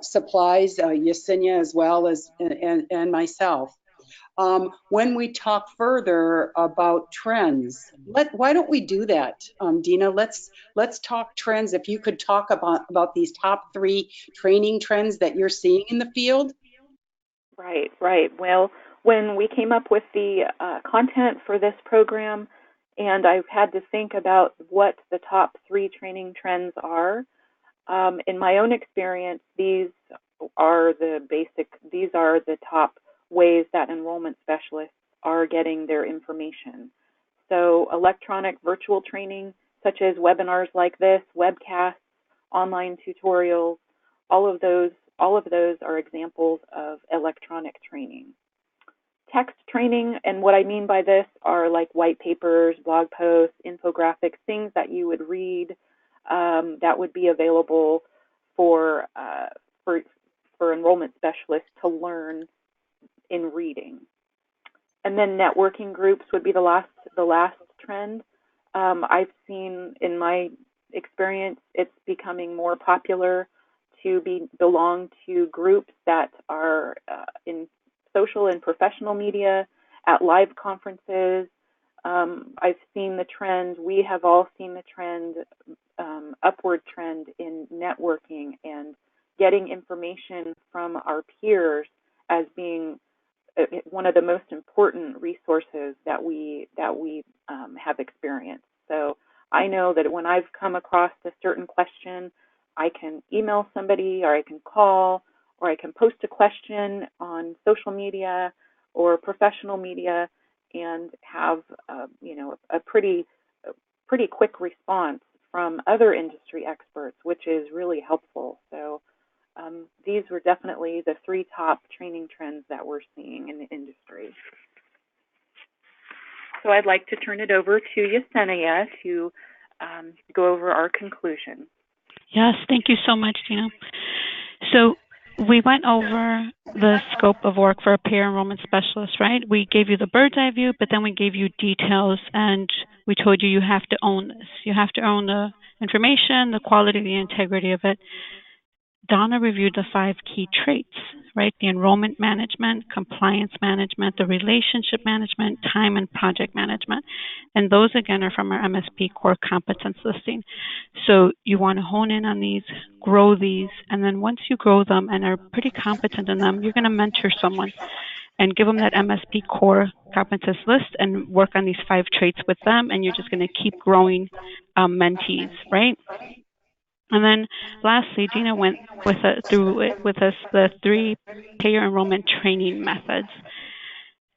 supplies, Yesenia as well as and myself. When we talk further about trends, why don't we do that, Dina? Let's talk trends. If you could talk about these top 3 training trends that you're seeing in the field. Right. Well, when we came up with the content for this program, and I had to think about what the top 3 training trends are, in my own experience, these are the top ways that enrollment specialists are getting their information. So electronic virtual training, such as webinars like this, webcasts, online tutorials, all of those are examples of electronic training. Text training, and what I mean by this are like white papers, blog posts, infographics, things that you would read that would be available for enrollment specialists to learn in reading. And then networking groups would be the last trend. I've seen in my experience it's becoming more popular to belong to groups that are in social and professional media, at live conferences. I've seen the trend, we have all seen the trend, upward trend in networking and getting information from our peers as being one of the most important resources that we have experienced. So I know that when I've come across a certain question, I can email somebody, or I can call, or I can post a question on social media or professional media and have a pretty quick response from other industry experts, which is really helpful. So these were definitely the 3 top training trends that we're seeing in the industry. So I'd like to turn it over to Yesenia to go over our conclusion. Yes, thank you so much, Dina. So we went over the scope of work for a payer enrollment specialist, right? We gave you the bird's eye view, but then we gave you details, and we told you have to own this. You have to own the information, the quality, the integrity of it. Donna reviewed the 5 key traits, right? The enrollment management, compliance management, the relationship management, time and project management. And those, again, are from our MSP core competence listing. So you want to hone in on these, grow these, and then once you grow them and are pretty competent in them, you're going to mentor someone and give them that MSP core competence list and work on these 5 traits with them, and you're just going to keep growing mentees, right? And then lastly, Dina went through it with us the 3 payer enrollment training methods.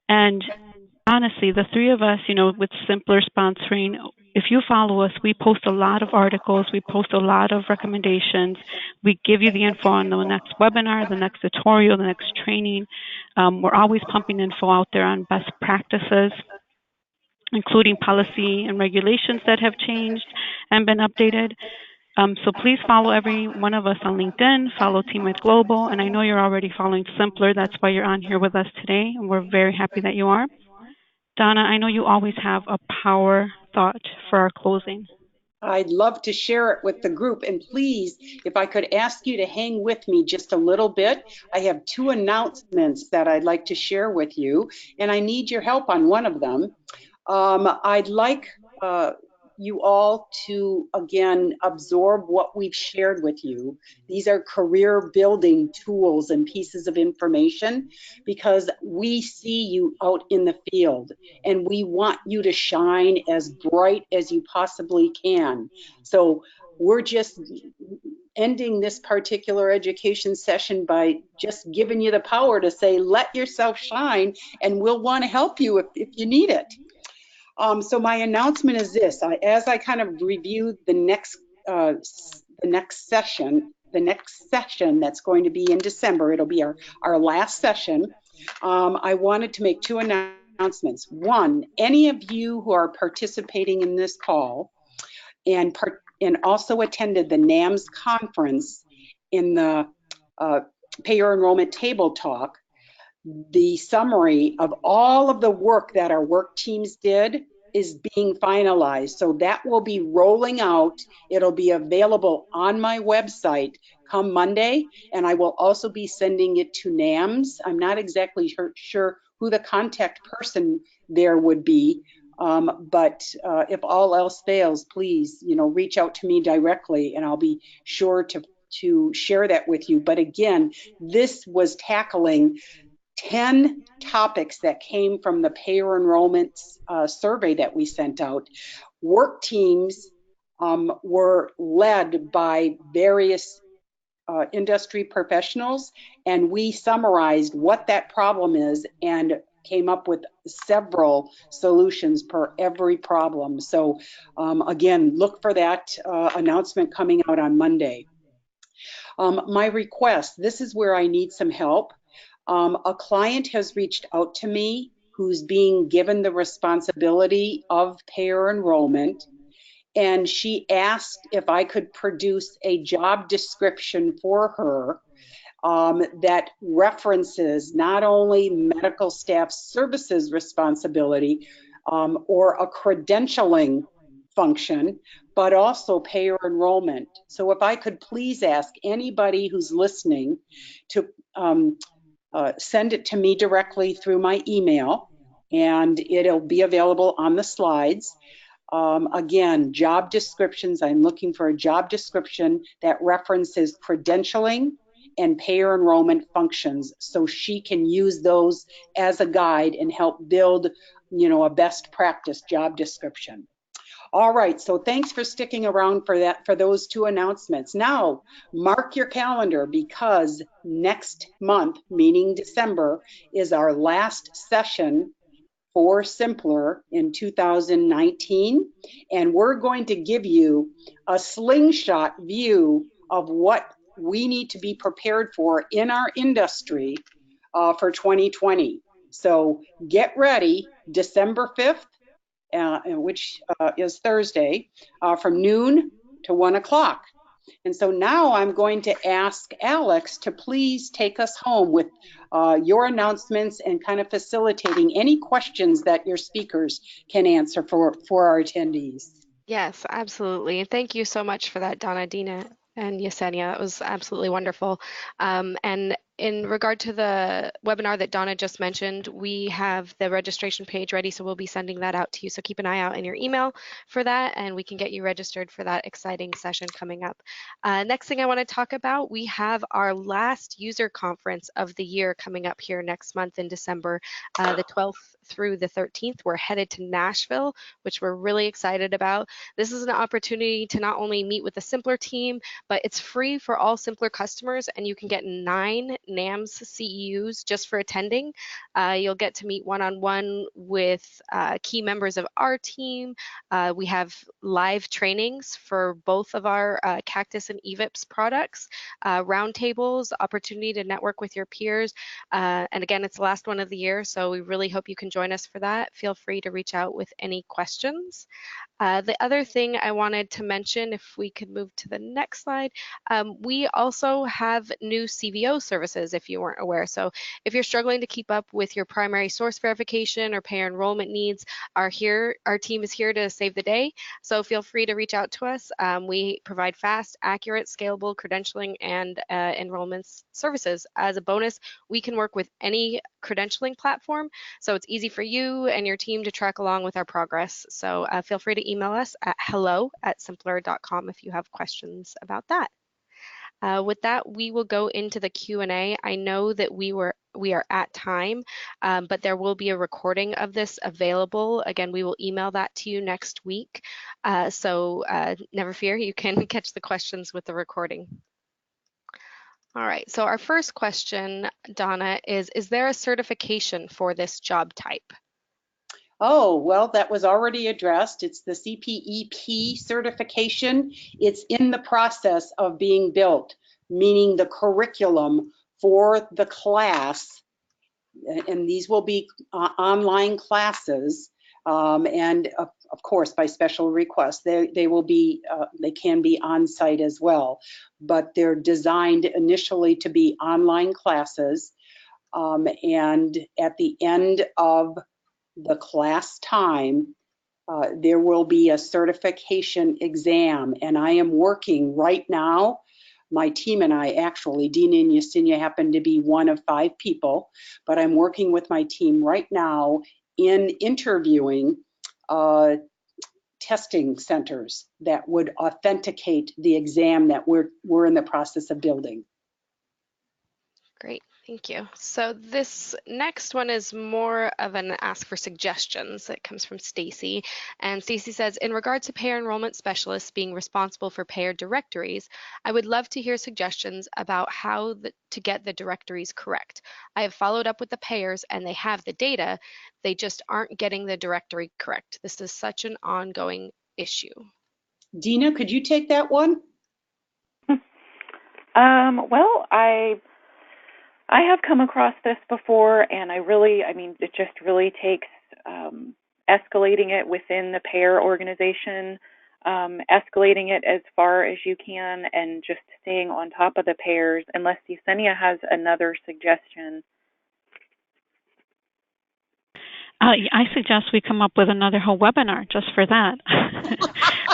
And honestly, the 3 of us, with symplr sponsoring, if you follow us, we post a lot of articles, we post a lot of recommendations, we give you the info on the next webinar, the next tutorial, the next training. We're always pumping info out there on best practices, including policy and regulations that have changed and been updated. So please follow every one of us on LinkedIn, follow Team Ed Global, and I know you're already following symplr. That's why you're on here with us today, and we're very happy that you are. Donna, I know you always have a power thought for our closing. I'd love to share it with the group. And please, if I could ask you to hang with me just a little bit, I have 2 announcements that I'd like to share with you, and I need your help on one of them. I'd like you all to, again, absorb what we've shared with you. These are career building tools and pieces of information, because we see you out in the field and we want you to shine as bright as you possibly can. So we're just ending this particular education session by just giving you the power to say, let yourself shine, and we'll want to help you if you need it. So my announcement is this: as I kind of review the next session that's going to be in December, it'll be our last session. I wanted to make 2 announcements. One, any of you who are participating in this call and also attended the NAMS conference in the payer enrollment table talk, the summary of all of the work that our work teams did is being finalized. So that will be rolling out. It'll be available on my website come Monday, and I will also be sending it to NAMS. I'm not exactly sure who the contact person there would be, but if all else fails, please, reach out to me directly, and I'll be sure to share that with you. But again, this was tackling 10 topics that came from the payer enrollment survey that we sent out. Work teams were led by various industry professionals, and we summarized what that problem is and came up with several solutions per every problem. So again, look for that announcement coming out on Monday. My request, this is where I need some help. A client has reached out to me who's being given the responsibility of payer enrollment, and she asked if I could produce a job description for her that references not only medical staff services responsibility or a credentialing function, but also payer enrollment. So if I could please ask anybody who's listening to send it to me directly through my email, and it'll be available on the slides. Again, job descriptions. I'm looking for a job description that references credentialing and payer enrollment functions, so she can use those as a guide and help build, a best practice job description. All right, so thanks for sticking around for those 2 announcements. Now, mark your calendar, because next month, meaning December, is our last session for symplr in 2019, and we're going to give you a slingshot view of what we need to be prepared for in our industry for 2020. So get ready, December 5th, which is Thursday, from noon to 1 o'clock. And so now I'm going to ask Alex to please take us home with your announcements and kind of facilitating any questions that your speakers can answer for our attendees. Yes, absolutely. Thank you so much for that, Donna, Dina, and Yesenia. That was absolutely wonderful. And in regard to the webinar that Donna just mentioned, we have the registration page ready, so we'll be sending that out to you. So keep an eye out in your email for that, and we can get you registered for that exciting session coming up. Next thing I want to talk about, we have our last user conference of the year coming up here next month in December, the 12th through the 13th. We're headed to Nashville, which we're really excited about. This is an opportunity to not only meet with the symplr team, but it's free for all symplr customers, and you can get 9 NAMS CEUs just for attending. You'll get to meet one-on-one with key members of our team. We have live trainings for both of our Cactus and eVips products, roundtables, opportunity to network with your peers. And again, it's the last one of the year, so we really hope you can join us for that. Feel free to reach out with any questions. The other thing I wanted to mention, if we could move to the next slide, we also have new CVO services, if you weren't aware. So if you're struggling to keep up with your primary source verification or payer enrollment needs, our team is here to save the day. So feel free to reach out to us. We provide fast, accurate, scalable credentialing and enrollment services. As a bonus, we can work with any credentialing platform, so it's easy for you and your team to track along with our progress. So feel free to email us at hello@symplr.com if you have questions about that. With that, we will go into the Q&A. I know that we are at time, but there will be a recording of this available. Again, we will email that to you next week. So never fear, you can catch the questions with the recording. All right, so our first question, Donna, is there a certification for this job type? Oh, well, that was already addressed. It's the CPEP certification. It's in the process of being built, meaning the curriculum for the class, and these will be online classes, and of course, by special request, they will be, they can be on site as well, but they're designed initially to be online classes, and at the end of the class time, there will be a certification exam, and I am working right now. My team and I, actually, Dina and Yesenia happen to be one of 5 people, but I'm working with my team right now in interviewing testing centers that would authenticate the exam that we're in the process of building. Great, thank you. So this next one is more of an ask for suggestions. It comes from Stacy, and Stacy says, in regard to payer enrollment specialists being responsible for payer directories, I would love to hear suggestions about how to get the directories correct. I have followed up with the payers and they have the data, they just aren't getting the directory correct. This is such an ongoing issue. Dina, could you take that one? Well, I have come across this before, and I mean, it just really takes escalating it within the payer organization, escalating it as far as you can, and just staying on top of the payers, unless Yesenia has another suggestion. I suggest we come up with another whole webinar just for that.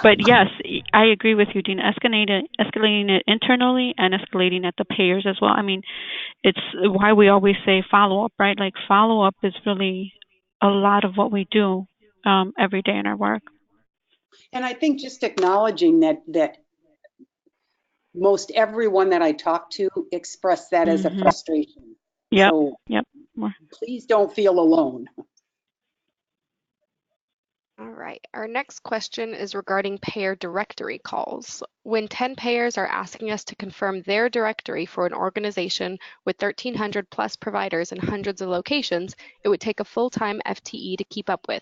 But yes, I agree with you, Dina. Escalating it internally and escalating at the payers as well. I mean, it's why we always say follow-up, right? Like follow-up is really a lot of what we do every day in our work. And I think just acknowledging that most everyone that I talk to expressed that as a frustration. Yep. So yep. Please don't feel alone. All right, our next question is regarding payer directory calls. When 10 payers are asking us to confirm their directory for an organization with 1,300 plus providers and hundreds of locations, it would take a full-time FTE to keep up with.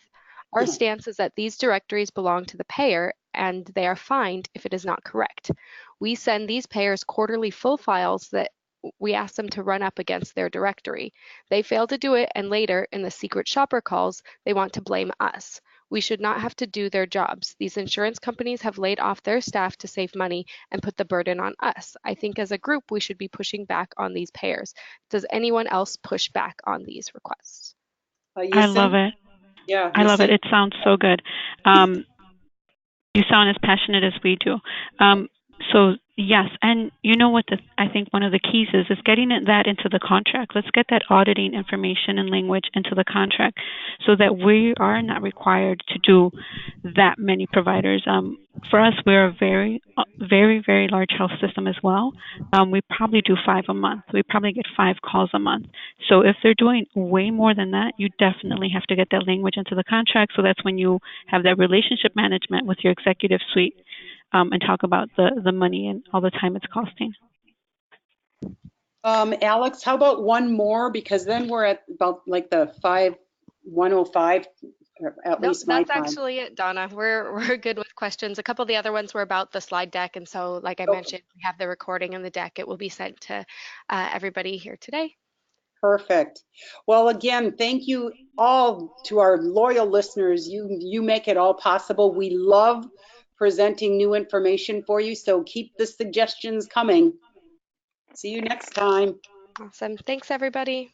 Our stance is that these directories belong to the payer and they are fined if it is not correct. We send these payers quarterly full files that we ask them to run up against their directory. They fail to do it, and later in the secret shopper calls, they want to blame us. We should not have to do their jobs. These insurance companies have laid off their staff to save money and put the burden on us. I think as a group, we should be pushing back on these payers. Does anyone else push back on these requests? I love it. Yeah, I love it. It sounds so good. You sound as passionate as we do. So yes, and you know what I think one of the keys is getting that into the contract. Let's get that auditing information and language into the contract so that we are not required to do that many providers. For us, we're a very, very large health system as well. We probably do 5 a month. We probably get 5 calls a month. So if they're doing way more than that, you definitely have to get that language into the contract. So that's when you have that relationship management with your executive suite. And talk about the money and all the time it's costing. Alex, how about one more? Because then we're at about like the 1:05, or at Nope, least my that's time. actually it, Donna. We're good with questions. A couple of the other ones were about the slide deck, and so, like I Okay, mentioned, we have the recording and the deck. It will be sent to everybody here today. perfect. Well, again, thank you all to our loyal listeners. You make it all possible. We love presenting new information for you, so keep the suggestions coming. See you next time. Awesome. Thanks, everybody.